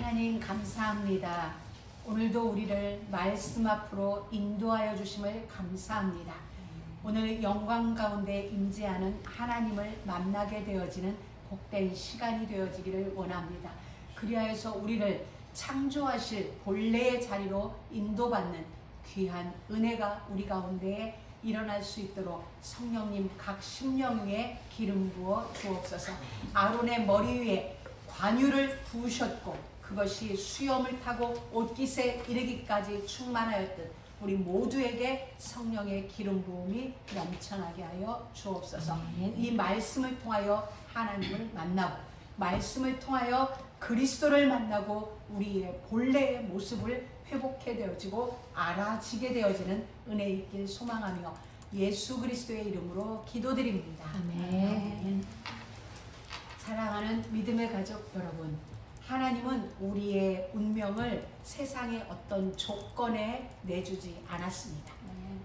하나님 감사합니다. 오늘도 우리를 말씀 앞으로 인도하여 주심을 감사합니다. 오늘 영광 가운데 임재하는 하나님을 만나게 되어지는 복된 시간이 되어지기를 원합니다. 그리하여서 우리를 창조하실 본래의 자리로 인도받는 귀한 은혜가 우리 가운데에 일어날 수 있도록 성령님 각 심령 위에 기름 부어 주옵소서. 아론의 머리 위에 관유를 부으셨고 그것이 수염을 타고 옷깃에 이르기까지 충만하였듯 우리 모두에게 성령의 기름 부음이 넘쳐나게 하여 주옵소서. 이 말씀을 통하여 하나님을 만나고 말씀을 통하여 그리스도를 만나고 우리의 본래의 모습을 회복해 되어지고 알아지게 되어지는 은혜 있길 소망하며 예수 그리스도의 이름으로 기도드립니다. 아멘. 사랑하는 믿음의 가족 여러분, 하나님은 우리의 운명을 세상의 어떤 조건에 내주지 않았습니다.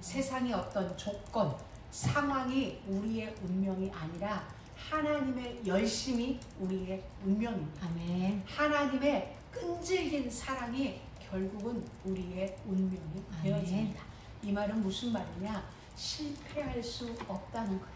세상의 어떤 조건, 상황이 우리의 운명이 아니라 하나님의 열심이 우리의 운명입니다. 아멘. 하나님의 끈질긴 사랑이 결국은 우리의 운명이 되어집니다. 이 말은 무슨 말이냐? 실패할 수 없다는 거예요.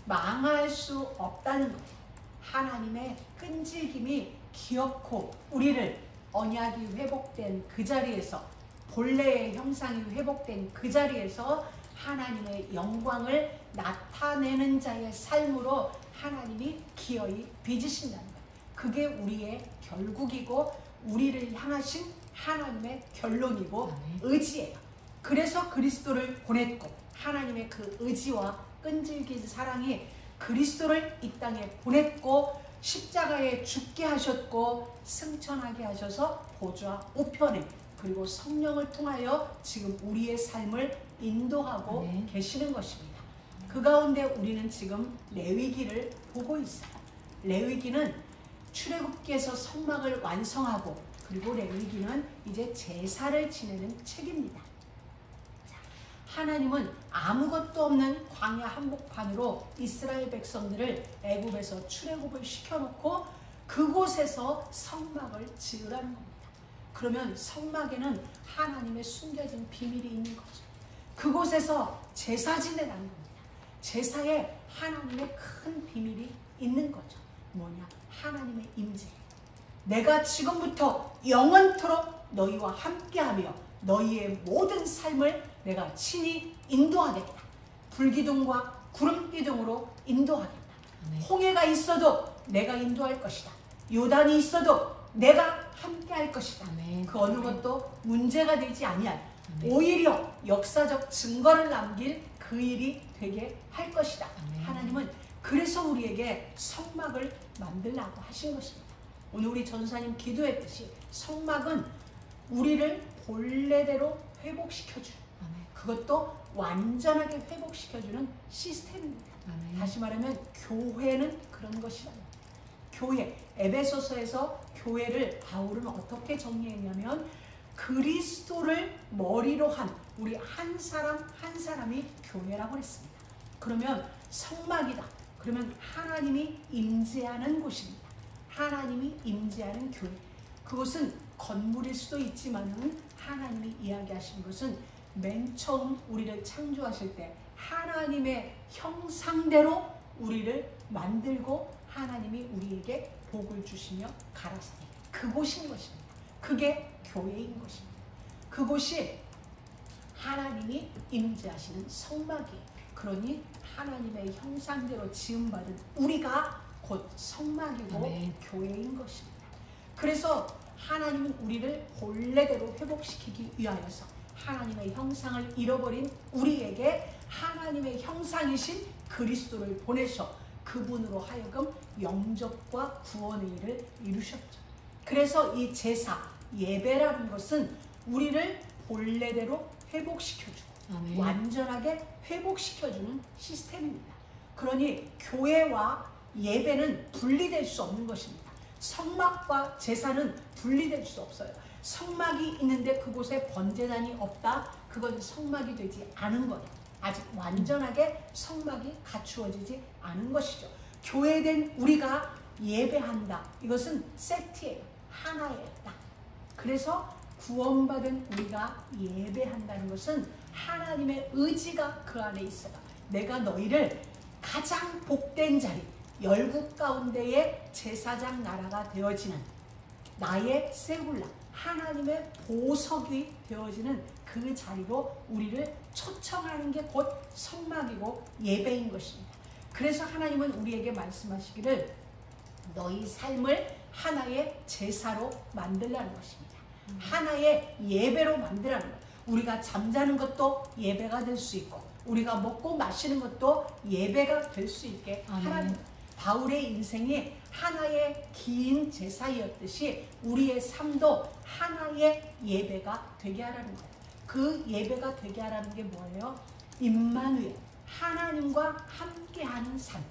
망할 수 없다는 거예요. 하나님의 끈질김이 기어코 우리를 언약이 회복된 그 자리에서 본래의 형상이 회복된 그 자리에서 하나님의 영광을 나타내는 자의 삶으로 하나님이 기어이 빚으신다는 거예요. 그게 우리의 결국이고 우리를 향하신 하나님의 결론이고 의지예요. 그래서 그리스도를 보냈고 하나님의 그 의지와 끈질긴 사랑이 그리스도를 이 땅에 보냈고 십자가에 죽게 하셨고 승천하게 하셔서 보좌 우편에 그리고 성령을 통하여 지금 우리의 삶을 인도하고 계시는 것입니다. 그 가운데 우리는 지금 레위기를 보고 있어요. 레위기는 출애굽기에서 성막을 완성하고 그리고 레위기는 이제 제사를 지내는 책입니다. 하나님은 아무것도 없는 광야 한복판으로 이스라엘 백성들을 애굽에서 출애굽을 시켜놓고 그곳에서 성막을 지으라는 겁니다. 그러면 성막에는 하나님의 숨겨진 비밀이 있는 거죠. 그곳에서 제사 지내라는 겁니다. 제사에 하나님의 큰 비밀이 있는 거죠. 뭐냐? 하나님의 임재. 내가 지금부터 영원토록 너희와 함께하며 너희의 모든 삶을 내가 친히 인도하겠다. 불기둥과 구름기둥으로 인도하겠다. 홍해가 있어도 내가 인도할 것이다. 요단이 있어도 내가 함께할 것이다. 그 어느 것도 문제가 되지 아니할 오히려 역사적 증거를 남길 그 일이 되게 할 것이다. 하나님은 그래서 우리에게 성막을 만들라고 하신 것입니다. 오늘 우리 전사님 기도했듯이 성막은 우리를 본래대로 회복시켜주는 그것도 완전하게 회복시켜주는 시스템입니다. 다시 말하면 교회는 그런 것이다. 교회, 에베소서에서 교회를 바울은 어떻게 정리했냐면 그리스도를 머리로 한 우리 한 사람 한 사람이 교회라고 했습니다. 그러면 성막이다. 그러면 하나님이 임재하는 곳입니다. 하나님이 임재하는 교회. 그것은 건물일 수도 있지만은 하나님이 이야기하신 것은 맨 처음 우리를 창조하실 때 하나님의 형상대로 우리를 만들고 하나님이 우리에게 복을 주시며 가라사대 그곳인 것입니다. 그게 교회인 것입니다. 그곳이 하나님이 임재하시는 성막이에요. 그러니 하나님의 형상대로 지음받은 우리가 곧 성막이고 교회인 것입니다. 그래서 하나님은 우리를 본래대로 회복시키기 위하여서 하나님의 형상을 잃어버린 우리에게 하나님의 형상이신 그리스도를 보내셔 그분으로 하여금 영접과 구원의 일을 이루셨죠. 그래서 이 제사, 예배라는 것은 우리를 본래대로 회복시켜주고 완전하게 회복시켜주는 시스템입니다. 그러니 교회와 예배는 분리될 수 없는 것입니다. 성막과 제사는 분리될 수 없어요. 성막이 있는데 그곳에 번제단이 없다? 그건 성막이 되지 않은 거예요. 아직 완전하게 성막이 갖추어지지 않은 것이죠. 교회된 우리가 예배한다. 이것은 세트예요. 하나의 땅. 그래서 구원받은 우리가 예배한다는 것은 하나님의 의지가 그 안에 있어요. 내가 너희를 가장 복된 자리, 열국 가운데의 제사장 나라가 되어지는 나의 세울라, 하나님의 보석이 되어지는 그 자리로 우리를 초청하는 게 곧 성막이고 예배인 것입니다. 그래서 하나님은 우리에게 말씀하시기를 너희 삶을 하나의 제사로 만들라는 것입니다. 하나의 예배로 만들라는 것. 우리가 잠자는 것도 예배가 될 수 있고 우리가 먹고 마시는 것도 예배가 될 수 있게 하라는 것. 바울의 인생이 하나의 긴 제사였듯이 우리의 삶도 하나의 예배가 되게 하라는 거예요. 그 예배가 되게 하라는 게 뭐예요? 임마누엘, 하나님과 함께하는 삶.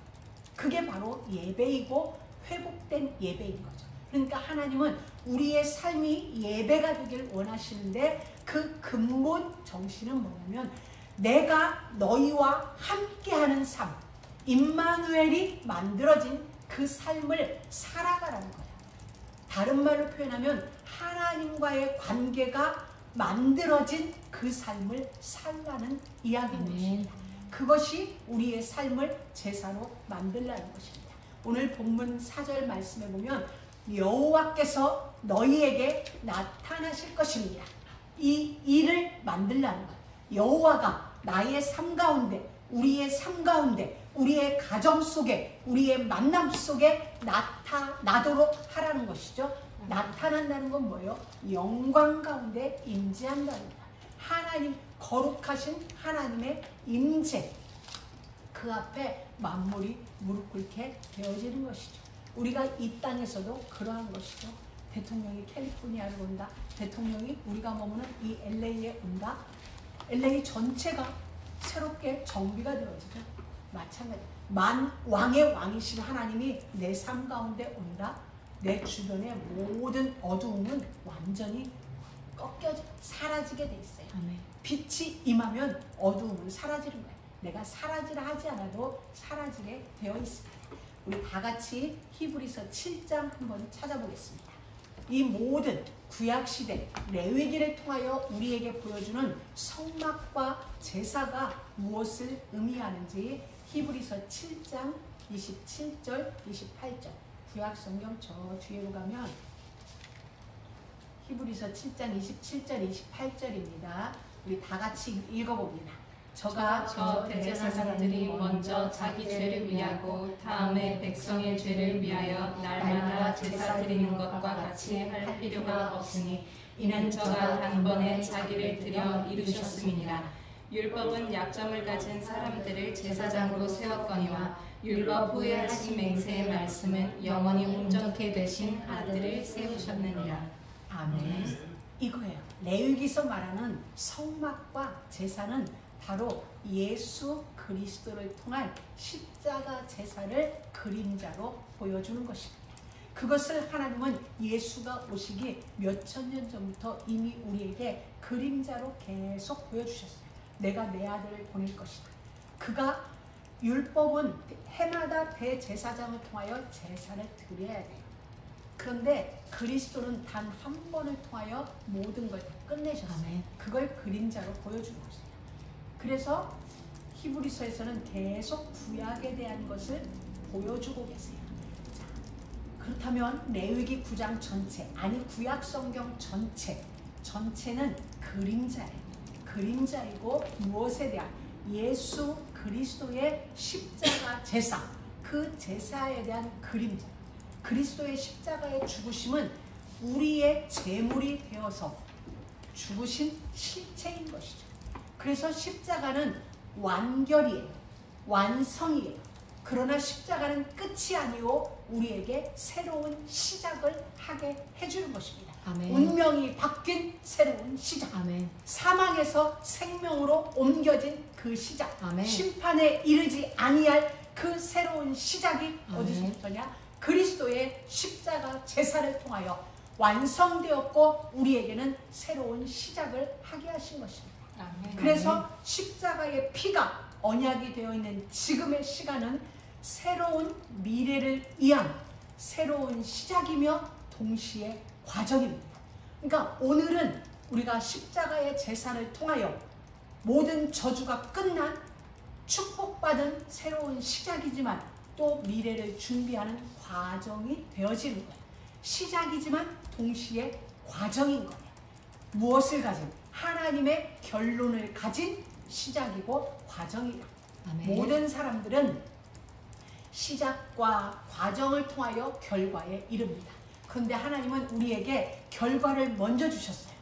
그게 바로 예배이고 회복된 예배인 거죠. 그러니까 하나님은 우리의 삶이 예배가 되길 원하시는데 그 근본 정신은 뭐냐면 내가 너희와 함께하는 삶, 임마누엘이 만들어진 그 삶을 살아가라는 거예요. 다른 말로 표현하면 하나님과의 관계가 만들어진 그 삶을 살라는 이야기인 것입니다. 그것이 우리의 삶을 제사로 만들라는 것입니다. 오늘 본문 4절 말씀에 보면 여호와께서 너희에게 나타나실 것입니다. 이 일을 만들라는 거예요. 여호와가 나의 삶 가운데, 우리의 삶 가운데, 우리의 가정 속에, 우리의 만남 속에 나타나도록 하라는 것이죠. 나타난다는 건 뭐예요? 영광 가운데 임재한다는 거예요. 하나님, 거룩하신 하나님의 임재, 그 앞에 만물이 무릎 꿇게 되어지는 것이죠. 우리가 이 땅에서도 그러한 것이죠. 대통령이 캘리포니아로 온다. 대통령이 우리가 머무는 이 LA에 온다. LA 전체가 새롭게 정비가 되어지죠. 마찬가지. 왕의 왕이신 하나님이 내 삶 가운데 온다. 내 주변의 모든 어두움은 완전히 꺾여져 사라지게 돼 있어요. 아멘. 빛이 임하면 어두움은 사라지는 거예요. 내가 사라지라 하지 않아도 사라지게 되어 있습니다. 우리 다 같이 히브리서 7장 한번 찾아보겠습니다. 이 모든 구약시대 레위기를 통하여 우리에게 보여주는 성막과 제사가 무엇을 의미하는지 히브리서 7장 27절 28절 구약성경 저 뒤로 가면 히브리서 7장 27절 28절입니다. 우리 다 같이 읽어봅니다. 저 대제사장들이 먼저 자기 죄를 위하고 다음에 백성의 죄를 위하여 날마다 제사 드리는 것과 같이 할 필요가 없으니 이는 저가 단번에 자기를 드려 이루셨음이니라. 율법은 약점을 가진 사람들을 제사장으로 세웠거니와 율법 후에 하신 맹세의 말씀은 영원히 온전케 되신 아들을 세우셨느니라. 아멘. 이거예요. 레위기서 말하는 성막과 제사는 바로 예수 그리스도를 통한 십자가 제사를 그림자로 보여주는 것입니다. 그것을 하나님은 예수가 오시기 몇천 년 전부터 이미 우리에게 그림자로 계속 보여주셨어요. 내가 내 아들을 보낼 것이다. 그가 율법은 해마다 대제사장을 통하여 제사를 드려야 돼요. 그런데 그리스도는 단 한 번을 통하여 모든 걸 다 끝내셨어요. 아멘. 그걸 그림자로 보여주는 것이에요. 그래서 히브리서에서는 계속 구약에 대한 것을 보여주고 계세요. 자, 그렇다면 레위기 9장 전체, 아니 구약 성경 전체는 그림자예요. 그림자이고 무엇에 대한? 예수 그리스도의 십자가 제사, 그 제사에 대한 그림자. 그리스도의 십자가의 죽으심은 우리의 제물이 되어서 죽으신 실체인 것이죠. 그래서 십자가는 완결이에요. 완성이에요. 그러나 십자가는 끝이 아니고 우리에게 새로운 시작을 하게 해주는 것입니다. 아멘. 운명이 바뀐 새로운 시작. 아멘. 사망에서 생명으로 옮겨진 그 시작. 아멘. 심판에 이르지 아니할 그 새로운 시작이 아멘. 어디서부터냐? 그리스도의 십자가 제사를 통하여 완성되었고 우리에게는 새로운 시작을 하게 하신 것입니다. 아멘. 그래서 십자가의 피가 언약이 되어 있는 지금의 시간은 새로운 미래를 위한 새로운 시작이며 동시에 과정입니다. 그러니까 오늘은 우리가 십자가의 제사를 통하여 모든 저주가 끝난 축복받은 새로운 시작이지만 또 미래를 준비하는 과정이 되어지는 거예요. 시작이지만 동시에 과정인 거예요. 무엇을 가진? 하나님의 결론을 가진 시작이고 과정이다. 아멘. 모든 사람들은 시작과 과정을 통하여 결과에 이릅니다. 그런데 하나님은 우리에게 결과를 먼저 주셨어요.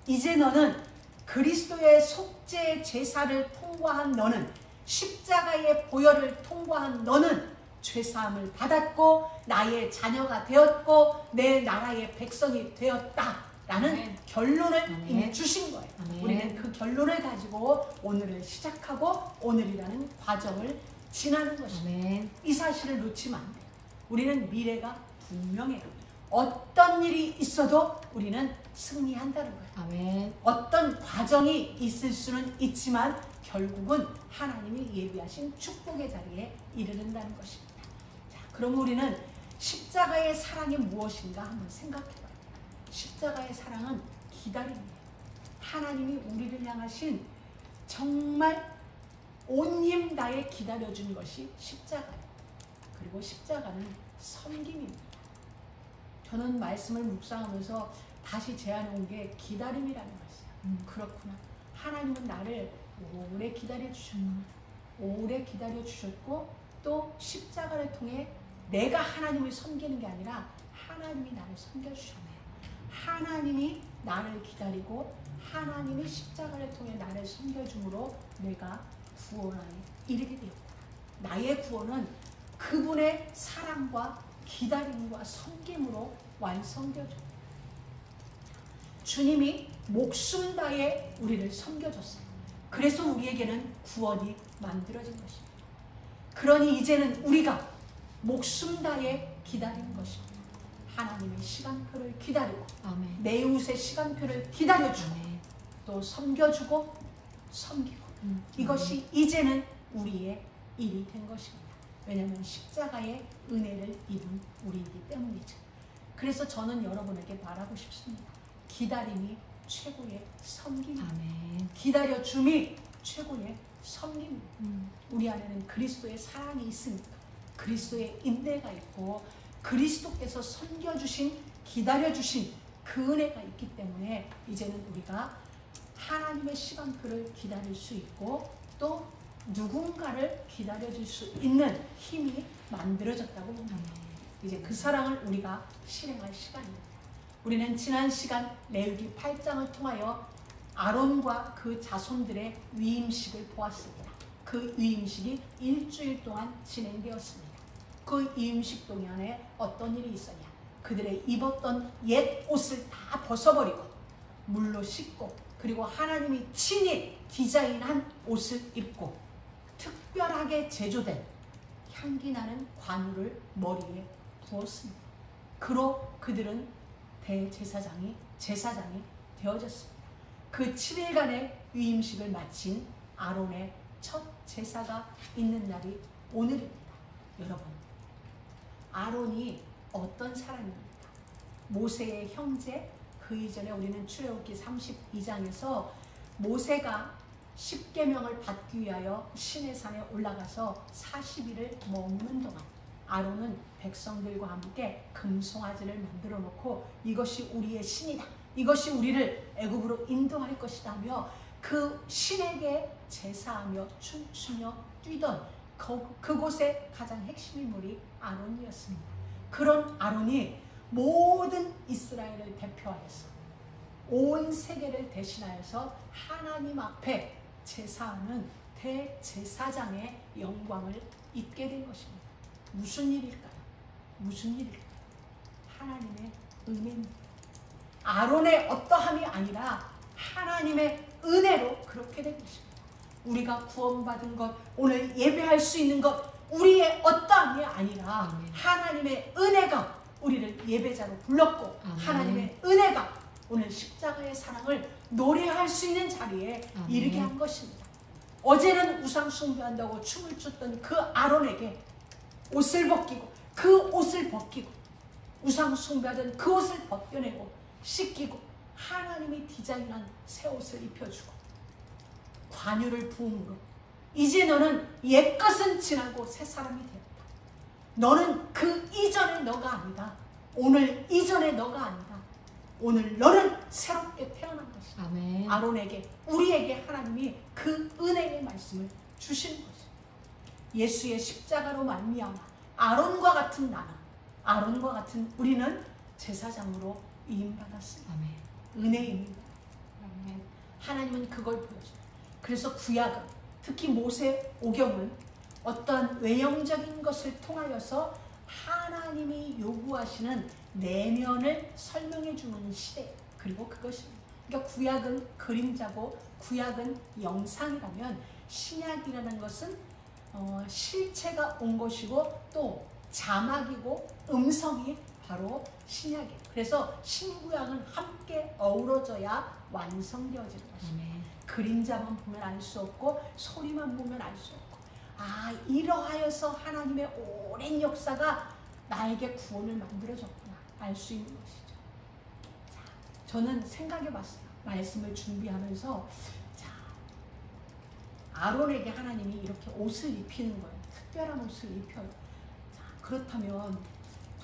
이제 너는 그리스도의 속죄 제사를 통과한 너는, 십자가의 보혈을 통과한 너는 죄사함을 받았고 나의 자녀가 되었고 내 나라의 백성이 되었다라는 아멘. 결론을 아멘. 이미 주신 거예요. 아멘. 우리는 그 결론을 가지고 오늘을 시작하고 오늘이라는 과정을 지나는 것입니다. 아멘. 이 사실을 놓치면 안 돼요. 우리는 미래가 분명해요. 어떤 일이 있어도 우리는 승리한다는 거예요. 아멘. 어떤 과정이 있을 수는 있지만 결국은 하나님이 예비하신 축복의 자리에 이르른다는 것입니다. 자, 그럼 우리는 십자가의 사랑이 무엇인가 한번 생각해 봐요. 십자가의 사랑은 기다림이에요. 하나님이 우리를 향하신 정말 온 힘 다해 기다려준 것이 십자가예요. 그리고 십자가는 섬김입니다. 저는 말씀을 묵상하면서 다시 제안한 게 기다림이라는 것이에요. 그렇구나. 하나님은 나를 오래 기다려주셨고 오래 기다려주셨고 또 십자가를 통해 내가 하나님을 섬기는 게 아니라 하나님이 나를 섬겨주셨네요. 하나님이 나를 기다리고 하나님이 십자가를 통해 나를 섬겨줌으로 내가 구원에 이르게 되었구나. 나의 구원은 그분의 사랑과 기다림과 섬김으로 완성되어집니다. 주님이 목숨 다해 우리를 섬겨줬어요. 그래서 우리에게는 구원이 만들어진 것입니다. 그러니 이제는 우리가 목숨 다해 기다리는 것입니다. 하나님의 시간표를 기다리고 아멘. 내 이웃의 시간표를 기다려주고 아멘. 또 섬겨주고 섬기고 이것이 이제는 우리의 일이 된 것입니다. 왜냐하면 십자가의 은혜를 입은 우리이기 때문이죠. 그래서 저는 여러분에게 말하고 싶습니다. 기다림이 최고의 섬김입니다. 아멘. 기다려줌이 최고의 섬김입니다. 우리 안에는 그리스도의 사랑이 있으니까 그리스도의 인내가 있고 그리스도께서 섬겨주신 기다려주신 그 은혜가 있기 때문에 이제는 우리가 하나님의 시간표를 기다릴 수 있고 또 누군가를 기다려줄 수 있는 힘이 만들어졌다고 봅니다. 이제 그 사랑을 우리가 실행할 시간입니다. 우리는 지난 시간 레위기 8장을 통하여 아론과 그 자손들의 위임식을 보았습니다. 그 위임식이 일주일 동안 진행되었습니다. 그 위임식 동안에 어떤 일이 있었냐? 그들의 입었던 옛 옷을 다 벗어버리고 물로 씻고 그리고 하나님이 친히 디자인한 옷을 입고 특별하게 제조된 향기나는 관우를 머리에 부었습니다. 그로 그들은 대제사장이 되어졌습니다. 그 7일간의 위임식을 마친 아론의 첫 제사가 있는 날이 오늘입니다. 여러분, 아론이 어떤 사람입니까? 모세의 형제. 그 이전에 우리는 출애굽기 32장에서 모세가 10계명을 받기 위하여 시내산에 올라가서 40일을 머무는 동안 아론은 백성들과 함께 금송아지를 만들어 놓고 이것이 우리의 신이다. 이것이 우리를 애굽으로 인도할 것이다며 그 신에게 제사하며 춤추며 뛰던 그곳의 가장 핵심 인물이 아론이었습니다. 그런 아론이 모든 이스라엘을 대표하여서 온 세계를 대신하여서 하나님 앞에 제사하는 대제사장의 영광을 입게 된 것입니다. 무슨 일일까요? 무슨 일일까요? 하나님의 은혜입니다. 아론의 어떠함이 아니라 하나님의 은혜로 그렇게 된 것입니다. 우리가 구원받은 것, 오늘 예배할 수 있는 것, 우리의 어떠함이 아니라 아멘. 하나님의 은혜가 우리를 예배자로 불렀고 아멘. 하나님의 은혜가 오늘 십자가의 사랑을 노래할 수 있는 자리에 아멘. 이르게 한 것입니다. 어제는 우상 숭배한다고 춤을 췄던 그 아론에게 옷을 벗기고 그 옷을 벗기고 우상 숭배하던 그 옷을 벗겨내고 씻기고 하나님이 디자인한 새 옷을 입혀주고 관유를 부은 것. 이제 너는 옛것은 지나고 새 사람이 되었다. 너는 그 이전의 너가 아니다. 오늘 이전의 너가 아니다. 오늘 너는 새롭게 태어난 것이다. 아멘. 아론에게, 우리에게 하나님이 그 은혜의 말씀을 주시는 것이다. 예수의 십자가로 말미암아 아론과 같은 나는, 아론과 같은 우리는 제사장으로 이임받았습니다. 아멘. 은혜입니다. 아멘. 하나님은 그걸 보여줘요. 그래서 구약은, 특히 모세 오경은 어떠한 외형적인 것을 통하여서 하나님이 요구하시는 내면을 설명해 주는 시대, 그리고 그것입니다. 그러니까 구약은 그림자고 구약은 영상이라면 신약이라는 것은 실체가 온 것이고 또 자막이고 음성이 바로 신약이에요. 그래서 신구약은 함께 어우러져야 완성되어지는 것입니다. 그림자만 보면 알 수 없고 소리만 보면 알 수 없고, 아, 이러하여서 하나님의 오랜 역사가 나에게 구원을 만들어줬구나 알 수 있는 것이죠. 자, 저는 생각해 봤어요. 말씀을 준비하면서, 자, 아론에게 하나님이 이렇게 옷을 입히는 거예요. 특별한 옷을 입혀요. 자, 그렇다면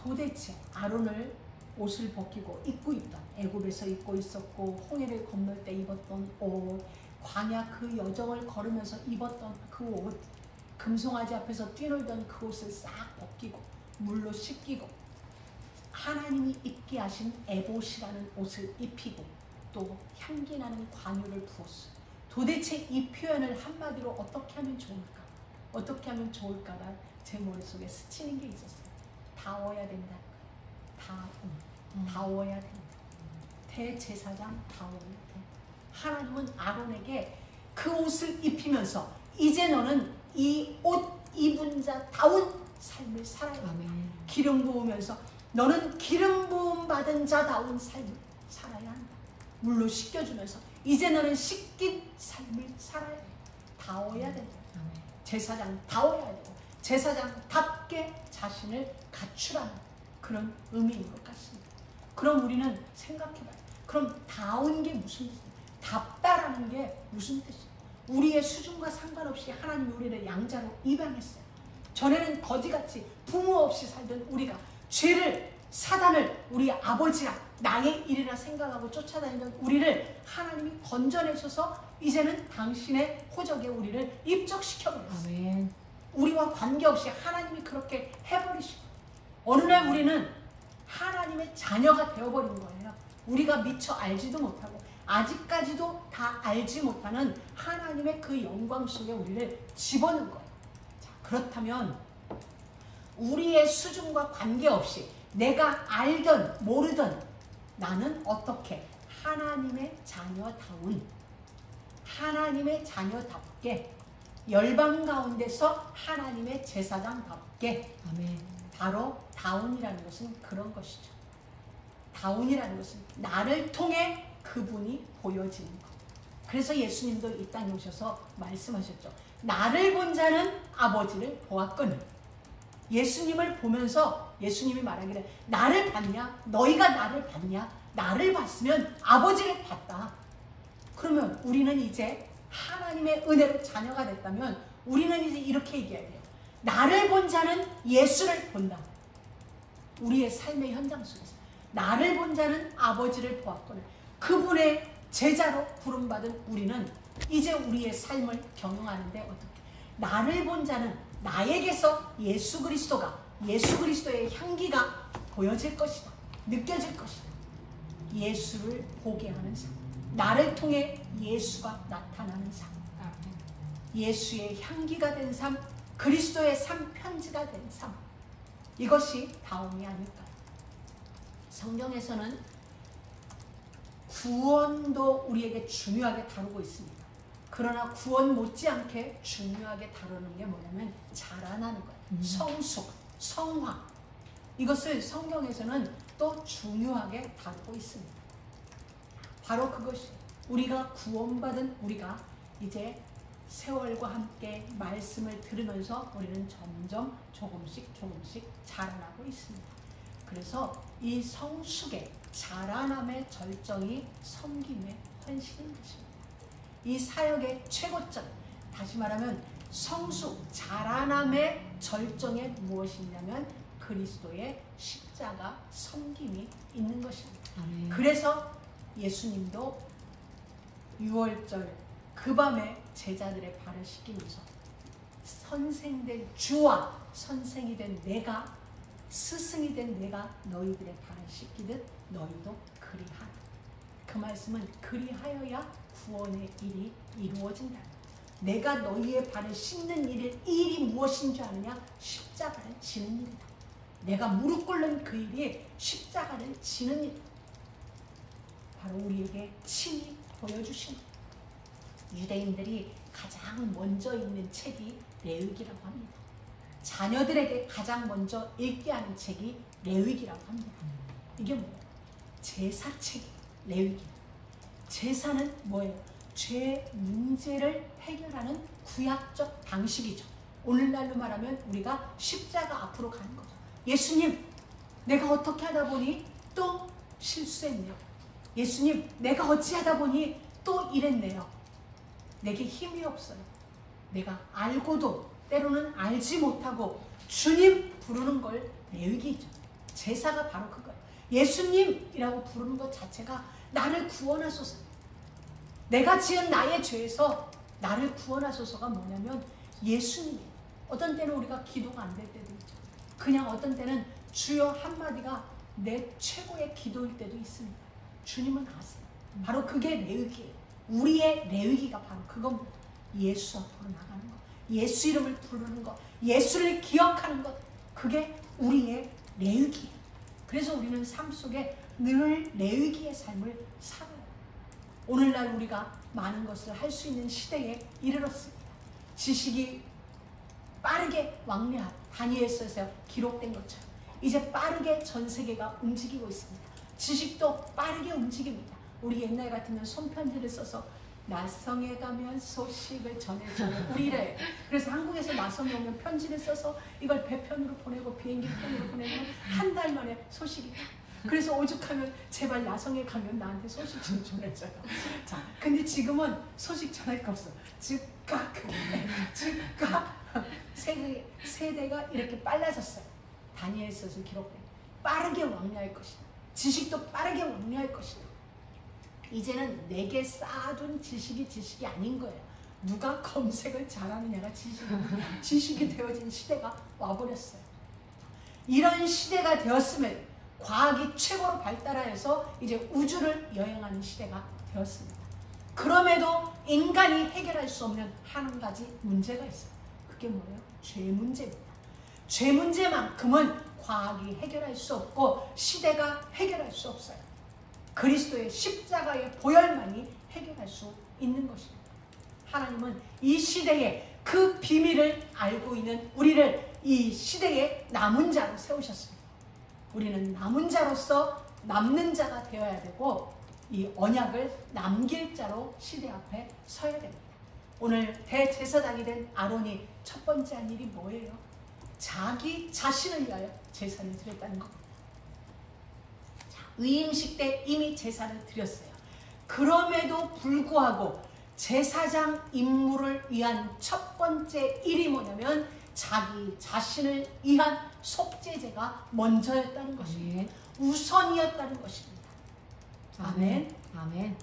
도대체 아론을 옷을 벗기고 입고 있던, 애굽에서 입고 있었고 홍해를 건널 때 입었던 옷, 광야 그 여정을 걸으면서 입었던 그 옷, 금송아지 앞에서 뛰놀던 그 옷을 싹 벗기고 물로 씻기고 하나님이 입게 하신 에봇이라는 옷을 입히고 또 향기나는 관유를 부었어요. 도대체 이 표현을 한마디로 어떻게 하면 좋을까? 어떻게 하면 좋을까가 제 머릿속에 스치는 게 있었어요. 다워야 된다. 다워야 된다. 대제사장 다워야 돼. 하나님은 아론에게 그 옷을 입히면서 이제 너는 이 옷 입은 자다운 삶을 살아야 한다. 기름 부으면서 너는 기름 부음 받은 자다운 삶을 살아야 한다. 물로 씻겨주면서 이제 너는 씻긴 삶을 살아야 돼. 다워야 된다. 제사장 다워야 되고 제사장답게 자신을 갖추라는 그런 의미인 것 같습니다. 그럼 우리는 생각해봐요. 그럼 다운 게 무슨 뜻이에요? 답다라는 게 무슨 뜻이에요? 우리의 수준과 상관없이 하나님이 우리를 양자로 입양했어요. 전에는 거지같이 부모 없이 살던 우리가 죄를, 사단을 우리 아버지라 나의 일이라 생각하고 쫓아다니던 우리를 하나님이 건져내셔서 이제는 당신의 호적에 우리를 입적시켜버렸어요. 아멘. 우리와 관계없이 하나님이 그렇게 해버리시고 어느 날 우리는 하나님의 자녀가 되어버린 거예요. 우리가 미처 알지도 못하고 아직까지도 다 알지 못하는 하나님의 그 영광 속에 우리를 집어넣은 거예요. 자, 그렇다면 우리의 수준과 관계없이 내가 알든 모르든 나는 어떻게 하나님의 자녀다운, 하나님의 자녀답게 열방 가운데서 하나님의 제사장답게, 아멘. 바로 다운이라는 것은 그런 것이죠. 다운이라는 것은 나를 통해 그분이 보여지는 것. 그래서 예수님도 이 땅에 오셔서 말씀하셨죠. 나를 본 자는 아버지를 보았거늘. 예수님을 보면서 예수님이 말하기를 나를 봤냐? 너희가 나를 봤냐? 나를 봤으면 아버지를 봤다. 그러면 우리는 이제 하나님의 은혜로 자녀가 됐다면 우리는 이제 이렇게 얘기해야 돼요. 나를 본 자는 예수를 본다. 우리의 삶의 현장 속에서 나를 본 자는 아버지를 보았거늘. 그분의 제자로 부름받은 우리는 이제 우리의 삶을 경영하는데 어떻게? 나를 본 자는 나에게서 예수 그리스도가, 예수 그리스도의 향기가 보여질 것이다. 느껴질 것이다. 예수를 보게 하는 삶. 나를 통해 예수가 나타나는 삶. 예수의 향기가 된 삶, 그리스도의 삶 편지가 된 삶. 이것이 다음이 아닐까요? 성경에서는 구원도 우리에게 중요하게 다루고 있습니다. 그러나 구원 못지않게 중요하게 다루는 게 뭐냐면 자라나는 거예요. 성숙, 성화. 이것을 성경에서는 또 중요하게 다루고 있습니다. 바로 그것이 우리가 구원받은 우리가 이제 세월과 함께 말씀을 들으면서 우리는 점점 조금씩 자라나고 있습니다. 그래서 이 성숙의 자라남의 절정이 섬김의 헌신인 것입니다. 이 사역의 최고점, 다시 말하면 성숙, 자라남의 절정에 무엇이냐면 그리스도의 십자가 섬김이 있는 것입니다. 아멘. 그래서 예수님도 6월절 그 밤에 제자들의 발을 씻기면서 선생된 주와 선생이 된 내가, 스승이 된 내가 너희들의 발을 씻기듯 너희도 그리하라. 그 말씀은 그리하여야 구원의 일이 이루어진다. 내가 너희의 발을 씻는 일이 무엇인 줄 아느냐? 십자가를 지는 일이다. 내가 무릎 꿇는 그 일이 십자가를 지는 일이다. 바로 우리에게 친히 보여주신 유대인들이 가장 먼저 읽는 책이 레위기라고 합니다. 자녀들에게 가장 먼저 읽게 하는 책이 레위기라고 합니다. 이게 뭐예요? 제사책, 레위기. 제사는 뭐예요? 죄 문제를 해결하는 구약적 방식이죠. 오늘날로 말하면 우리가 십자가 앞으로 가는 거죠. 예수님, 내가 어떻게 하다 보니 또 실수했네요. 예수님, 내가 어찌하다 보니 또 이랬네요. 내게 힘이 없어요. 내가 알고도 때로는 알지 못하고 주님 부르는 걸 레위기죠. 제사가 바로 그거예요. 예수님이라고 부르는 것 자체가 나를 구원하소서. 내가 지은 나의 죄에서 나를 구원하소서가 뭐냐면 예수님이에요. 어떤 때는 우리가 기도가 안 될 때도 있죠. 그냥 어떤 때는 주여 한마디가 내 최고의 기도일 때도 있습니다. 주님은 아세요. 바로 그게 레위기예요. 우리의 레위기가 바로 그겁니다. 예수 앞으로 나가는 것, 예수 이름을 부르는 것, 예수를 기억하는 것, 그게 우리의 레위기예요. 그래서 우리는 삶 속에 늘 레위기의 삶을 살아요. 오늘날 우리가 많은 것을 할 수 있는 시대에 이르렀습니다. 지식이 빠르게 왕래하고 다니엘서에서 기록된 것처럼 이제 빠르게 전 세계가 움직이고 있습니다. 지식도 빠르게 움직입니다. 우리 옛날 같으면 손편지를 써서 나성에 가면 소식을 전해줘 우리래. 그래서 한국에서 나성에 오면 편지를 써서 이걸 배편으로 보내고 비행기 편으로 보내면 한 달 만에 소식이. 그래서 오죽하면 제발 나성에 가면 나한테 소식 좀 전해줘요. 자, 근데 지금은 소식 전할 거 없어. 즉각 세대가 이렇게 빨라졌어요. 다니엘서에서 기록된 빠르게 왕래할 것이다. 지식도 빠르게 왕래할 것이다. 이제는 내게 쌓아둔 지식이 아닌 거예요. 누가 검색을 잘하느냐가 지식이 되어진 시대가 와버렸어요. 이런 시대가 되었으면 과학이 최고로 발달하여서 이제 우주를 여행하는 시대가 되었습니다. 그럼에도 인간이 해결할 수 없는 한 가지 문제가 있어요. 그게 뭐예요? 죄 문제입니다. 죄 문제만큼은 과학이 해결할 수 없고 시대가 해결할 수 없어요. 그리스도의 십자가의 보혈만이 해결할 수 있는 것입니다. 하나님은 이 시대에 그 비밀을 알고 있는 우리를 이 시대의 남은 자로 세우셨습니다. 우리는 남은 자로서 남는 자가 되어야 되고 이 언약을 남길 자로 시대 앞에 서야 됩니다. 오늘 대제사장이 된 아론이 첫 번째 한 일이 뭐예요? 자기 자신을 위하여 제사를 드렸다는 겁니다. 위임식 때 이미 제사를 드렸어요. 그럼에도 불구하고 제사장 임무를 위한 첫 번째 일이 뭐냐면 자기 자신을 위한 속죄제가 먼저였다는 것입니다. 우선이었다는 것입니다. 아멘. 아멘.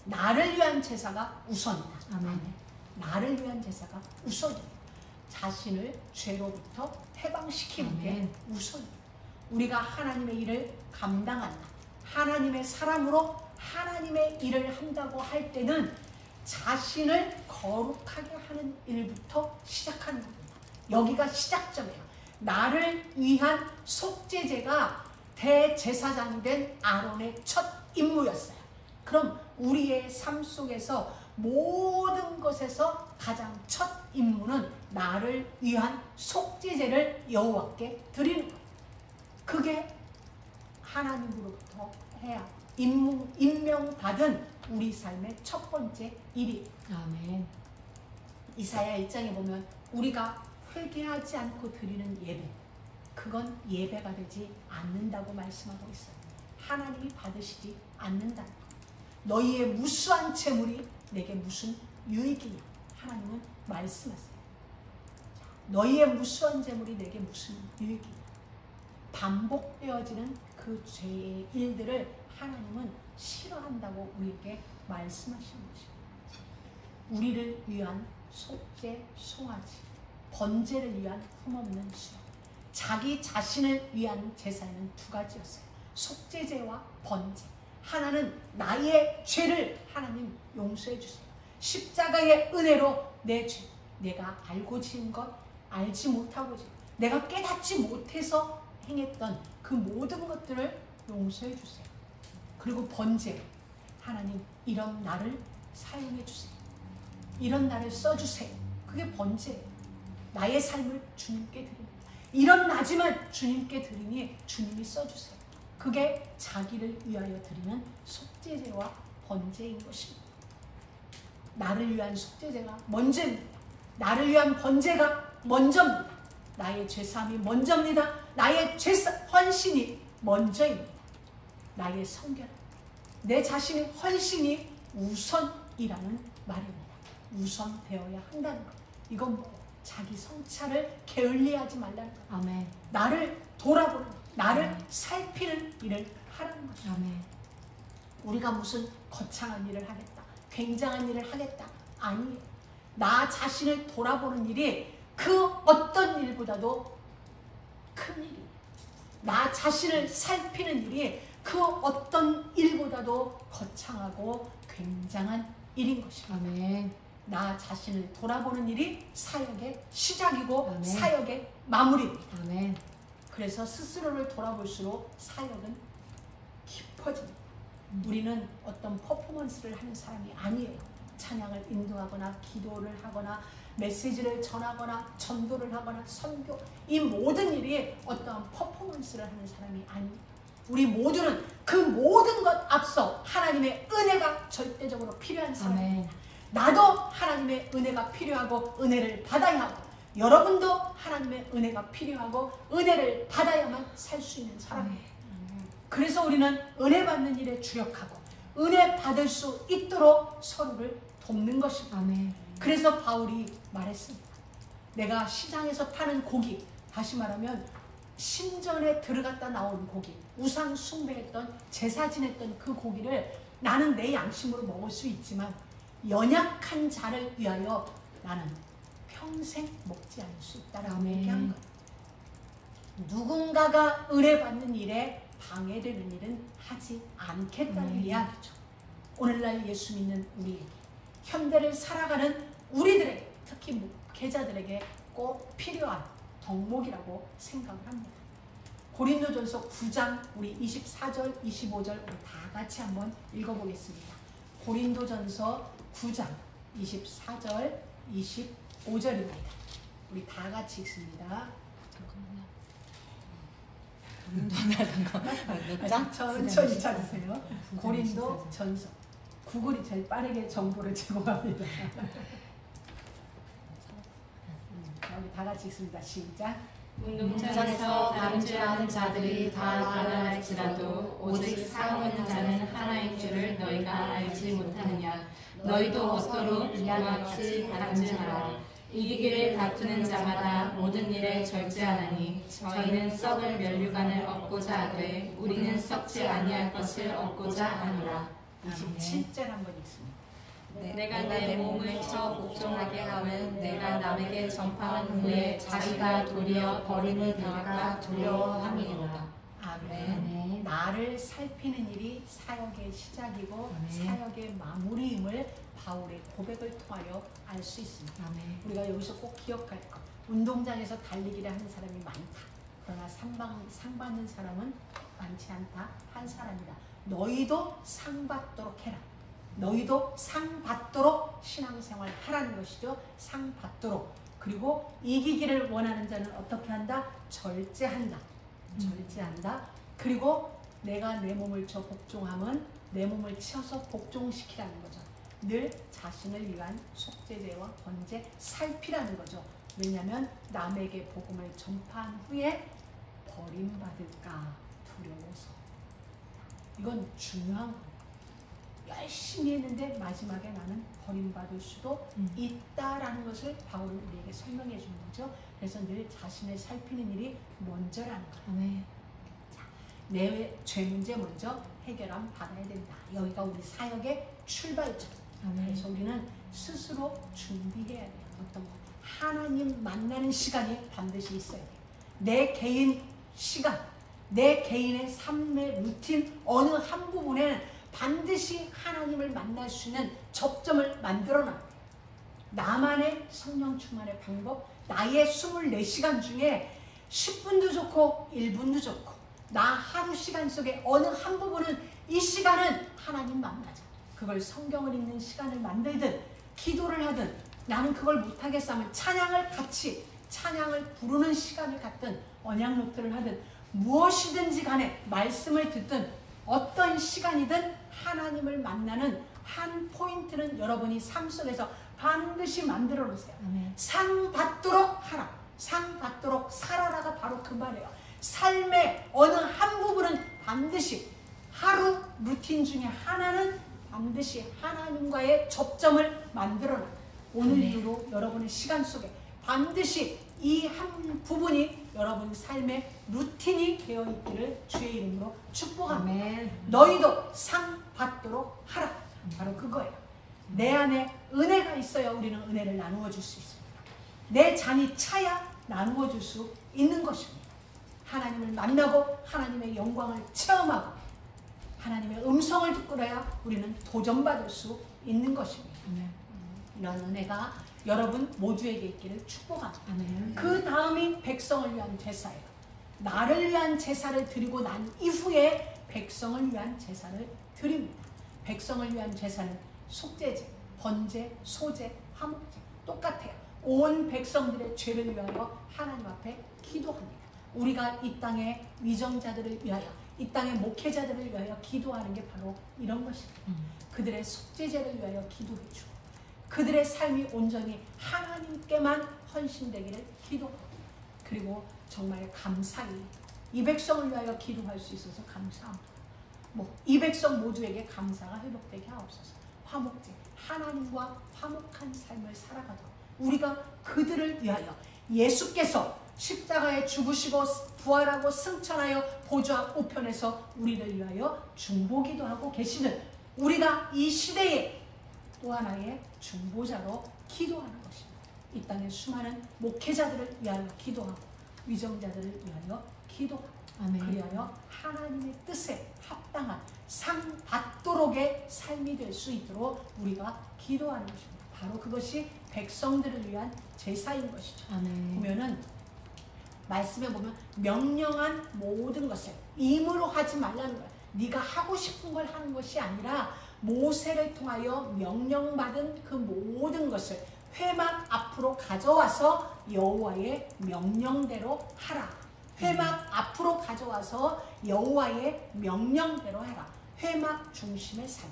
나를 위한 제사가 우선이다. 아멘. 나를 위한 제사가 우선이다. 자신을 죄로부터 해방시키는 게 우선이다. 우리가 하나님의 일을 감당한다. 하나님의 사람으로 하나님의 일을 한다고 할 때는 자신을 거룩하게 하는 일부터 시작하는 겁니다. 여기가 시작점이에요. 나를 위한 속죄제가 대제사장이 된 아론의 첫 임무였어요. 그럼 우리의 삶 속에서 모든 것에서 가장 첫 임무는 나를 위한 속죄제를 여호와께 드리는 거예요. 그게 하나님으로부터 해야 임명받은 우리 삶의 첫 번째 일이. 아멘. 이사야 1장에 보면 우리가 회개하지 않고 드리는 예배, 그건 예배가 되지 않는다고 말씀하고 있어요. 하나님이 받으시지 않는다는 것. 너희의 무수한 재물이 내게 무슨 유익이냐? 하나님은 말씀하세요. 너희의 무수한 재물이 내게 무슨 유익이냐? 반복되어지는 그 죄의 일들을 하나님은 싫어한다고 우리에게 말씀하시는 것입니다. 우리를 위한 속죄, 송아지, 번제를 위한 흠없는 수요. 자기 자신을 위한 제사는 두 가지였어요. 속죄제와 번제. 하나는 나의 죄를 하나님 용서해 주세요. 십자가의 은혜로 내 죄, 내가 알고 지은 것, 알지 못하고 지은 것, 내가 깨닫지 못해서 행했던 그 모든 것들을 용서해 주세요. 그리고 번제, 하나님 이런 나를 사용해 주세요. 이런 나를 써주세요. 그게 번제예요. 나의 삶을 주님께 드립니다. 이런 나지만 주님께 드리니 주님이 써주세요. 그게 자기를 위하여 드리는 속죄제와 번제인 것입니다. 나를 위한 속죄제가 먼저입니다. 나를 위한 번제가 먼저입니다. 나의 죄사함이 먼저입니다. 나의 헌신이 먼저입니다. 나의 성결, 내 자신의 헌신이 우선이라는 말입니다. 우선되어야 한다는 것. 이건 뭐 자기 성찰을 게을리하지 말라는 것. 아멘. 나를 돌아보는, 나를 살피는 일을 하라는 것이죠. 아멘. 우리가 무슨 거창한 일을 하겠다, 굉장한 일을 하겠다, 아니에요. 나 자신을 돌아보는 일이 그 어떤 일보다도 큰 일이에요. 나 자신을 살피는 일이 그 어떤 일보다도 거창하고 굉장한 일인 것입니다. 아멘. 나 자신을 돌아보는 일이 사역의 시작이고 아멘. 사역의 마무리입니다. 아멘. 그래서 스스로를 돌아볼수록 사역은 깊어집니다. 우리는 어떤 퍼포먼스를 하는 사람이 아니에요. 찬양을 인도하거나 기도를 하거나 메시지를 전하거나 전도를 하거나 선교, 이 모든 일이 어떤 퍼포먼스를 하는 사람이 아니에요. 우리 모두는 그 모든 것 앞서 하나님의 은혜가 절대적으로 필요한 사람입니다. 나도 하나님의 은혜가 필요하고 은혜를 받아야 하고, 여러분도 하나님의 은혜가 필요하고 은혜를 받아야만 살 수 있는 사람이에요. 그래서 우리는 은혜 받는 일에 주력하고 은혜 받을 수 있도록 서로를 돕는 것입니다. 아멘. 그래서 바울이 말했습니다. 내가 시장에서 파는 고기, 다시 말하면 신전에 들어갔다 나온 고기, 우상 숭배했던, 제사 지냈던 그 고기를 나는 내 양심으로 먹을 수 있지만 연약한 자를 위하여 나는 평생 먹지 않을 수 있다라고 얘기한 거예요. 누군가가 의뢰받는 일에 방해되는 일은 하지 않겠다는 이야기죠. 오늘날 예수 믿는 우리에게, 현대를 살아가는 우리들에게, 특히 목회자들에게 꼭 필요한 덕목이라고 생각을 합니다. 고린도전서 9장 우리 24절, 25절 우리 다 같이 한번 읽어보겠습니다. 고린도전서 9장 24절, 25절입니다. 우리 다 같이 읽습니다. 천천히 찾으세요. 고린도 전서. 구글이 제일 빠르게 정보를 제공합니다. 우리 다 같이 읽습니다. 시작. 운동장에서 다른 줄 아는 자들이 다 다르할지라도 오직 싸우는 자는 하나인 줄을 너희가 알지 못하느냐. 너희도 서로 이와 같이 다름질하라. 이기기를 다투는 자마다 모든 일에 절제하나니 저희는 썩을 면류관을 얻고자 하되 우리는 썩지 아니할 것을 얻고자 하노라. 27절 한번 읽습니다. 내가 내 몸을 쳐 복종하게 함은 내가 남에게 전파한 후에 자기가 도리어 버림을 당할까 두려워함이로다. 아멘. 나를 살피는 일이 사역의 시작이고 사역의 마무리임을 바울의 고백을 통하여 알 수 있습니다. 우리가 여기서 꼭 기억할 것, 운동장에서 달리기를 하는 사람이 많다. 그러나 상 받는 사람은 많지 않다. 한 사람이다. 너희도 상 받도록 해라. 너희도 상 받도록 신앙생활 하라는 것이죠. 상 받도록. 그리고 이기기를 원하는 자는 어떻게 한다? 절제한다. 절제한다. 그리고 내가 내 몸을 쳐 복종함은 내 몸을 치어서 복종시키라는 거죠. 늘 자신을 위한 속죄제와 번제 살피라는 거죠. 왜냐하면 남에게 복음을 전파한 후에 버림받을까 두려워서. 이건 중요한 거예요. 열심히 했는데 마지막에 나는 버림받을 수도 있다라는 것을 바울은 우리에게 설명해 주는 거죠. 그래서 늘 자신을 살피는 일이 먼저라는 거예요. 내 죄 문제 먼저 해결함 받아야 된다. 여기가 우리 사역의 출발점. 그래서 우리는 스스로 준비해야 돼요. 어떤 거? 하나님 만나는 시간이 반드시 있어야 돼요. 내 개인 시간, 내 개인의 삶의 루틴 어느 한 부분에는 반드시 하나님을 만날 수 있는 접점을 만들어 놔야 돼요. 나만의 성령 충만의 방법, 나의 24시간 중에 10분도 좋고 1분도 좋고 나 하루 시간 속에 어느 한 부분은 이 시간은 하나님 만나자. 그걸 성경을 읽는 시간을 만들든 기도를 하든 나는 그걸 못하겠어 하면 찬양을 같이 찬양을 부르는 시간을 갖든 언약 노트를 하든 무엇이든지 간에 말씀을 듣든 어떤 시간이든 하나님을 만나는 한 포인트는 여러분이 삶 속에서 반드시 만들어 놓으세요. 상 받도록 하라. 상 받도록 살아라가 바로 그 말이에요. 삶의 어느 한 부분은 반드시 하루 루틴 중에 하나는 반드시 하나님과의 접점을 만들어 놔. 오늘 이후로 여러분의 시간 속에 반드시 이 한 부분이 여러분 삶의 루틴이 되어 있기를 주의 이름으로 축복합니다. 너희도 상 받도록 하라. 바로 그거예요. 내 안에 은혜가 있어야 우리는 은혜를 나누어 줄 수 있습니다. 내 잔이 차야 나누어 줄 수 있는 것입니다. 하나님을 만나고 하나님의 영광을 체험하고 하나님의 음성을 듣고야 우리는 도전받을 수 있는 것입니다. 이런 은혜가 여러분 모두에게 있기를 축복합니다. 그 다음이 백성을 위한 제사예요. 나를 위한 제사를 드리고 난 이후에 백성을 위한 제사를 드립니다. 백성을 위한 제사는 속죄제, 번제, 소제, 화목제 똑같아요. 온 백성들의 죄를 위하여 하나님 앞에 기도합니다. 우리가 이 땅의 위정자들을 위하여 이 땅의 목회자들을 위하여 기도하는 게 바로 이런 것입니다. 그들의 속죄제를 위하여 기도해주고 그들의 삶이 온전히 하나님께만 헌신되기를 기도하고 그리고 정말 감사히 이 백성을 위하여 기도할 수 있어서 감사합니다. 이 백성 모두에게 감사가 회복되게 하옵소서. 화목제, 하나님과 화목한 삶을 살아가도록 우리가 그들을 위하여 예수께서 십자가에 죽으시고 부활하고 승천하여 보좌 우편에서 우리를 위하여 중보기도 하고 계시는 우리가 이 시대에 또 하나의 중보자로 기도하는 것입니다. 이 땅의 수많은 목회자들을 위하여 기도하고 위정자들을 위하여 기도하고 그리하여 하나님의 뜻에 합당한 상 받도록의 삶이 될 수 있도록 우리가 기도하는 것입니다. 바로 그것이 백성들을 위한 제사인 것이죠. 보면은 말씀에 보면 명령한 모든 것을 임으로 하지 말라는 거야. 네가 하고 싶은 걸 하는 것이 아니라 모세를 통하여 명령받은 그 모든 것을 회막 앞으로 가져와서 여호와의 명령대로 하라. 회막 앞으로 가져와서 여호와의 명령대로 하라. 회막 중심의 삶,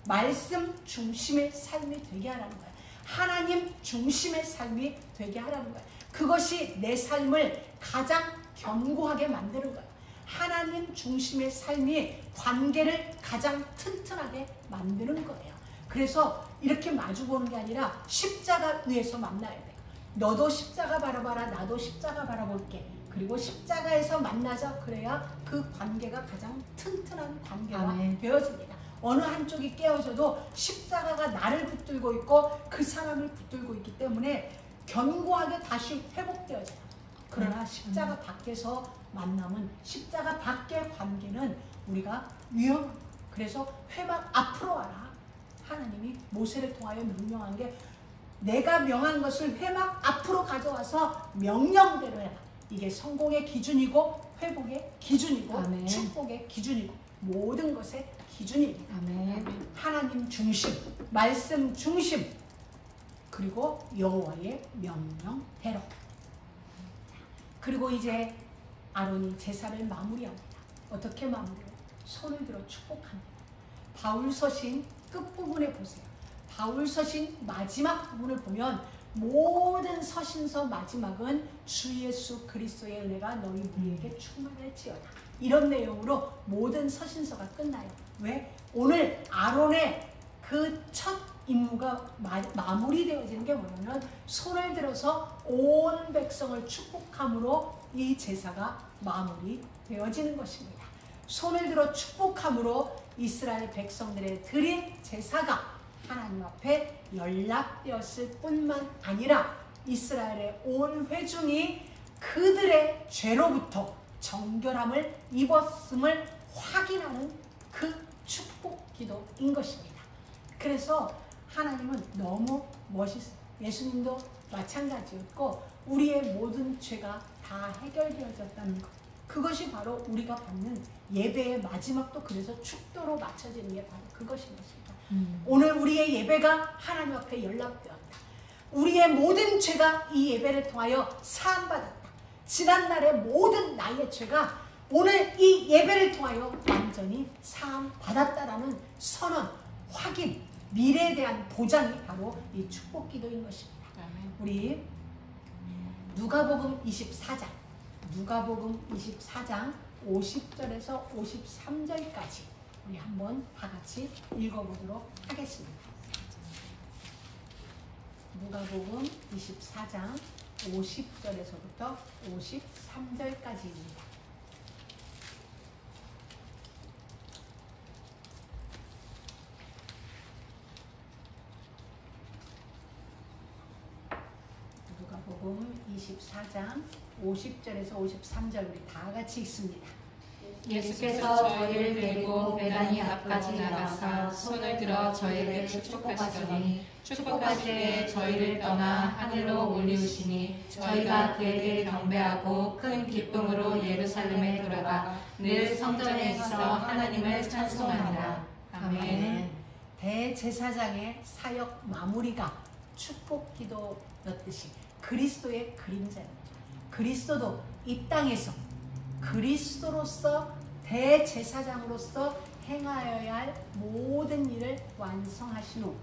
말씀 중심의 삶이 되게 하라는 거야. 하나님 중심의 삶이 되게 하라는 거야. 그것이 내 삶을 가장 견고하게 만드는 거야. 하나님 중심의 삶이 관계를 가장 튼튼하게 만드는 거예요. 그래서 이렇게 마주보는 게 아니라 십자가 위에서 만나야 돼. 너도 십자가 바라봐라, 나도 십자가 바라볼게. 그리고 십자가에서 만나자. 그래야 그 관계가 가장 튼튼한 관계가 되어집니다. 어느 한쪽이 깨어져도 십자가가 나를 붙들고 있고 그 사람을 붙들고 있기 때문에 견고하게 다시 회복되어져요. 그러나 십자가 밖에서 만남은 십자가 밖의 관계는 우리가 위험합니다. 그래서 회막 앞으로 와라. 하나님이 모세를 통하여 명령한 게 내가 명한 것을 회막 앞으로 가져와서 명령대로 해라. 이게 성공의 기준이고 회복의 기준이고 축복의 기준이고 모든 것의 기준입니다. 하나님 중심, 말씀 중심, 그리고 여호와의 명령대로. 그리고 이제 아론이 제사를 마무리합니다. 어떻게 마무리해요? 손을 들어 축복합니다. 바울 서신 끝부분에 보세요. 바울 서신 마지막 부분을 보면 모든 서신서 마지막은 주 예수 그리스도의 은혜가 너희 우리에게 충만할지어다. 이런 내용으로 모든 서신서가 끝나요. 왜? 오늘 아론의 그 첫 임무가 마무리되어지는 게 뭐냐면 손을 들어서 온 백성을 축복함으로 이 제사가 마무리되어지는 것입니다. 손을 들어 축복함으로 이스라엘 백성들의 드린 제사가 하나님 앞에 연락되었을 뿐만 아니라 이스라엘의 온 회중이 그들의 죄로부터 정결함을 입었음을 확인하는 그 축복 기도인 것입니다. 그래서 하나님은 너무 멋있어요. 예수님도 마찬가지였고 우리의 모든 죄가 다 해결되어졌다는 것. 그것이 바로 우리가 받는 예배의 마지막도 그래서 축도로 맞춰지는 게 바로 그것인 것입니다. 오늘 우리의 예배가 하나님 앞에 연락되었다. 우리의 모든 죄가 이 예배를 통하여 사함받았다. 지난날의 모든 나의 죄가 오늘 이 예배를 통하여 완전히 사함받았다라는 선언, 확인, 미래에 대한 보장이 바로 이 축복 기도인 것입니다. 우리 누가복음 24장 50절에서 53절까지 우리 한번 다 같이 읽어보도록 하겠습니다. 누가복음 24장 50절에서부터 53절까지입니다. 누가복음 24장 50절에서 53절 우리 다 같이 읽습니다. 예수께서 저희를 데리고 베다니 앞까지 나가사 손을 들어 저희를 축복하시더니 축복하실 때 저희를 떠나 하늘로 올리우시니 저희가 되게 경배하고 큰 기쁨으로 예루살렘에 돌아가 늘 성전에 있어 하나님을 찬송하니라. 아멘. 대제사장의 사역 마무리가 축복 기도였듯이 그리스도의 그림자입니다. 그리스도도 이 땅에서 그리스도로서 대제사장으로서 행하여야 할 모든 일을 완성하신 후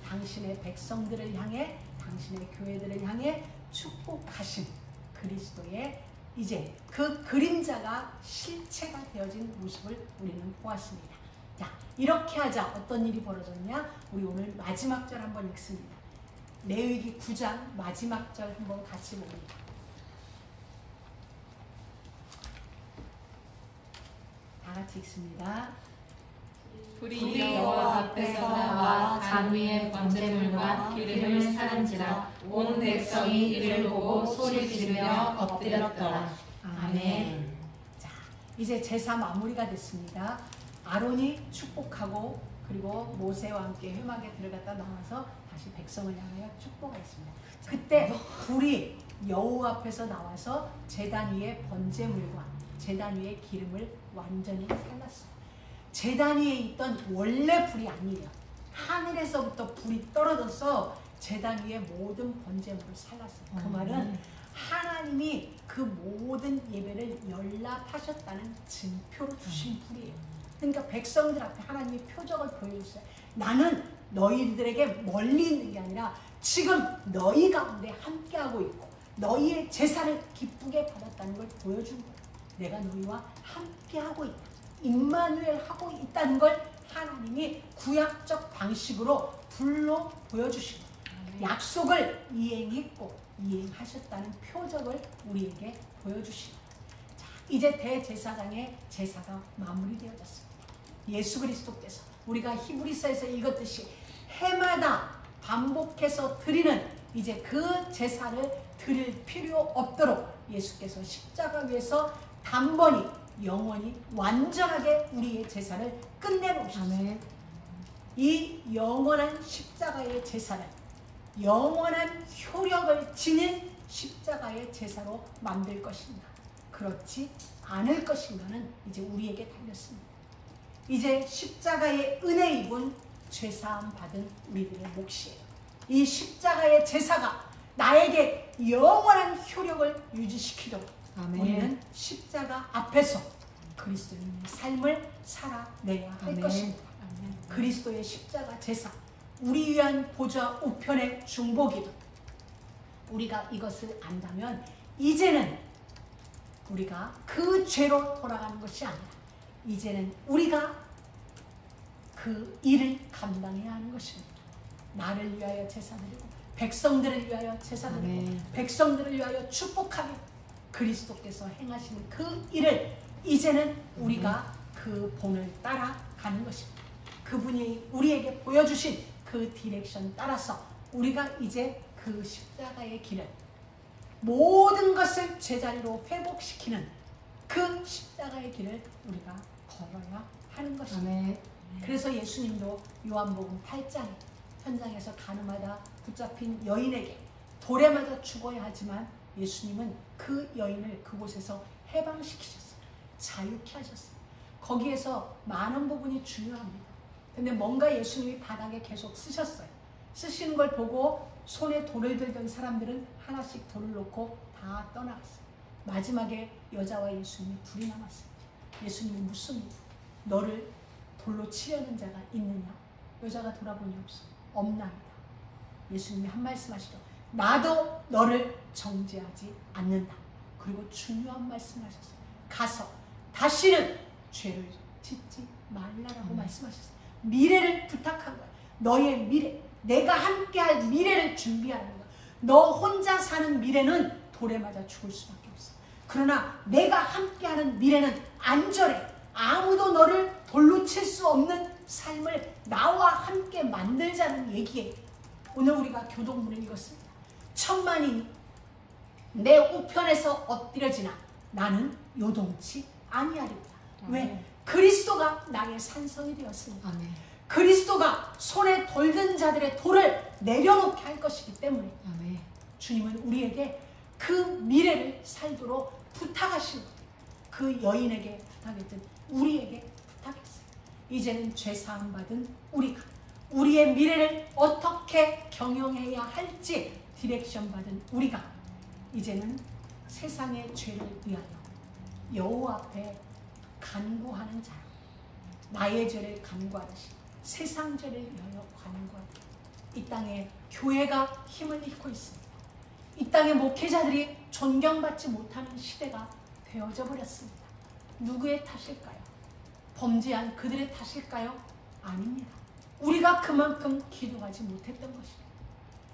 당신의 백성들을 향해 당신의 교회들을 향해 축복하신 그리스도의 이제 그 그림자가 실체가 되어진 모습을 우리는 보았습니다. 자, 이렇게 하자. 어떤 일이 벌어졌냐? 우리 오늘 마지막 절 한번 읽습니다. 레위기 9장 마지막 절 한번 같이 봅니다. 다 같이 읽습니다. 불이 여호와 앞에서 나와 단 위에 번제물과 기름을 사른지라 온 백성이 이를 보고 소리 지르며 엎드렸더라. 아멘. 자, 이제 제사 마무리가 됐습니다. 아론이 축복하고 그리고 모세와 함께 회막에 들어갔다 나와서 다시 백성을 향하여 축복하였습니다. 그때 불이 여호와 앞에서 나와서 제단 위에 번제물과 제단 위에 기름을 완전히 살랐어요. 제단 위에 있던 원래 불이 아니에요. 하늘에서부터 불이 떨어져서 제단 위에 모든 번제물을 살랐어요. 그 말은 하나님이 그 모든 예배를 연락하셨다는 증표로 주신 불이에요. 그러니까 백성들 앞에 하나님이 표적을 보여주셨어요. 나는 너희들에게 멀리 있는 게 아니라 지금 너희 가운데 함께하고 있고 너희의 제사를 기쁘게 받았다는 걸 보여준 거예요. 내가 너희와 함께하고 있다. 임마누엘 하고 있다는 걸 하나님이 구약적 방식으로 불로 보여주신 거예요. 약속을 이행했고 이행하셨다는 표적을 우리에게 보여주신 거예요. 자, 이제 대제사장의 제사가 마무리되어졌습니다. 예수 그리스도께서 우리가 히브리서에서 읽었듯이 해마다 반복해서 드리는 이제 그 제사를 드릴 필요 없도록 예수께서 십자가 위에서 단번에 영원히 완전하게 우리의 제사를 끝내놓으셨습니다. 이 영원한 십자가의 제사를 영원한 효력을 지닌 십자가의 제사로 만들 것인가 그렇지 않을 것인가는 이제 우리에게 달렸습니다. 이제 십자가의 은혜 입은 죄사함 받은 우리들의 몫이에요. 이 십자가의 제사가 나에게 영원한 효력을 유지시키도록 우리는 십자가 앞에서 그리스도인의 삶을 살아내야 할 것입니다. 그리스도의 십자가 제사, 우리 위한 보좌 우편의 중보기도, 우리가 이것을 안다면 이제는 우리가 그 죄로 돌아가는 것이 아니라 이제는 우리가 그 일을 감당해야 하는 것입니다. 나를 위하여 제사드리고 백성들을 위하여 제사드리고 백성들을 위하여 축복하며 그리스도께서 행하시는 그 일을 이제는 우리가 그 본을 따라가는 것입니다. 그분이 우리에게 보여주신 그 디렉션 따라서 우리가 이제 그 십자가의 길을 모든 것을 제자리로 회복시키는 그 십자가의 길을 우리가 걸어야 하는 것입니다. 그래서 예수님도 요한복음 8장 현장에서 가늠하다 붙잡힌 여인에게 돌에 맞아 죽어야 하지만 예수님은 그 여인을 그곳에서 해방시키셨어요. 자유케 하셨어요. 거기에서 많은 부분이 중요합니다. 근데 뭔가 예수님이 바닥에 계속 쓰셨어요. 쓰시는 걸 보고 손에 돌을 들던 사람들은 하나씩 돌을 놓고 다 떠나갔어요. 마지막에 여자와 예수님이 둘이 남았어요. 예수님이 묻습니다. 너를 돌로 치려는 자가 있느냐? 여자가 돌아보니 없나이다. 예수님이 한 말씀 하시죠. 나도 너를 정죄하지 않는다. 그리고 중요한 말씀을 하셨어요. 가서 다시는 죄를 짓지 말라라고 말씀하셨어요. 미래를 부탁한 거야. 너의 미래, 내가 함께할 미래를 준비하는 거야. 너 혼자 사는 미래는 돌에 맞아 죽을 수밖에 없어. 그러나 내가 함께하는 미래는 안전해. 아무도 너를 돌로 칠 수 없는 삶을 나와 함께 만들자는 얘기에 오늘 우리가 교동문을 읽었습니다. 천만이 내 우편에서 엎드려지나 나는 요동치 아니하리로다. 왜? 그리스도가 나의 산성이 되었습니다. 그리스도가 손에 돌든 자들의 돌을 내려놓게 할 것이기 때문에 주님은 우리에게 그 미래를 살도록 부탁하시는 거예요. 그 여인에게 부탁했든 우리에게 부탁했어요. 이제는 죄사함 받은 우리가 우리의 미래를 어떻게 경영해야 할지 디렉션 받은 우리가 이제는 세상의 죄를 위하여 여호와 앞에 간구하는 자라. 나의 죄를 간구하듯이 세상 죄를 위하여 간구하듯이 이 땅에 교회가 힘을 잃고 있습니다. 이 땅의 목회자들이 존경받지 못하는 시대가 되어져 버렸습니다. 누구의 탓일까요? 범죄한 그들의 탓일까요? 아닙니다. 우리가 그만큼 기도하지 못했던 것입니다.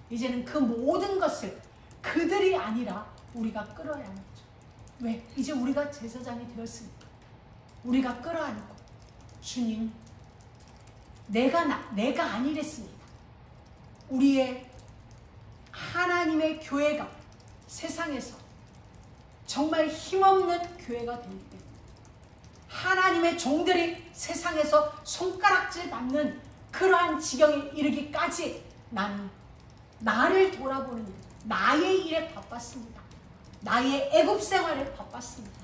이제는 그 모든 것을 그들이 아니라 우리가 끌어야 하는 거죠. 왜? 이제 우리가 제사장이 되었으니까 우리가 끌어안고 주님, 내가 아니랬습니다. 우리의 하나님의 교회가 세상에서 정말 힘없는 교회가 되기 때문에 하나님의 종들이 세상에서 손가락질 받는 그러한 지경에 이르기까지 나는 나를 돌아보는 일, 나의 일에 바빴습니다. 나의 애굽 생활에 바빴습니다.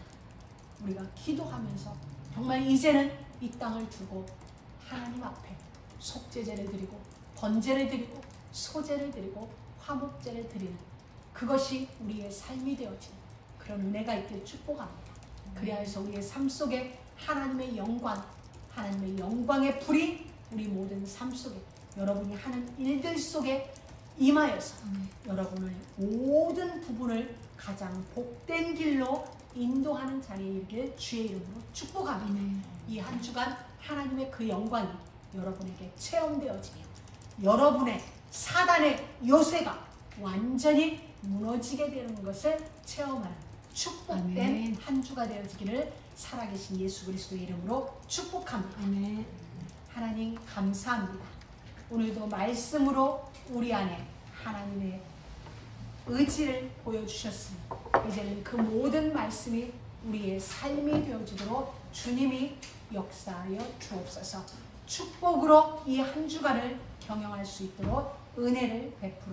우리가 기도하면서 정말 이제는 이 땅을 두고 하나님 앞에 속죄제를 드리고 번제를 드리고 소제를 드리고 화목제를 드리는 그것이 우리의 삶이 되어지는 그런 은혜가 있길 축복합니다. 그래야 해서 우리의 삶 속에 하나님의 영광, 하나님의 영광의 불이 우리 모든 삶 속에 여러분이 하는 일들 속에 임하여서 여러분의 모든 부분을 가장 복된 길로 인도하는 자리에 이르길 주의 이름으로 축복합니다. 이 한 주간 하나님의 그 영광이 여러분에게 체험되어지며 여러분의 사단의 요새가 완전히 무너지게 되는 것을 체험하는 축복된 한 주가 되어지기를 살아계신 예수 그리스도의 이름으로 축복합니다. 하나님 감사합니다. 오늘도 말씀으로 우리 안에 하나님의 의지를 보여주셨습니다. 이제는 그 모든 말씀이 우리의 삶이 되어지도록 주님이 역사하여 주옵소서. 축복으로 이 한 주간을 경영할 수 있도록 은혜를 베풀어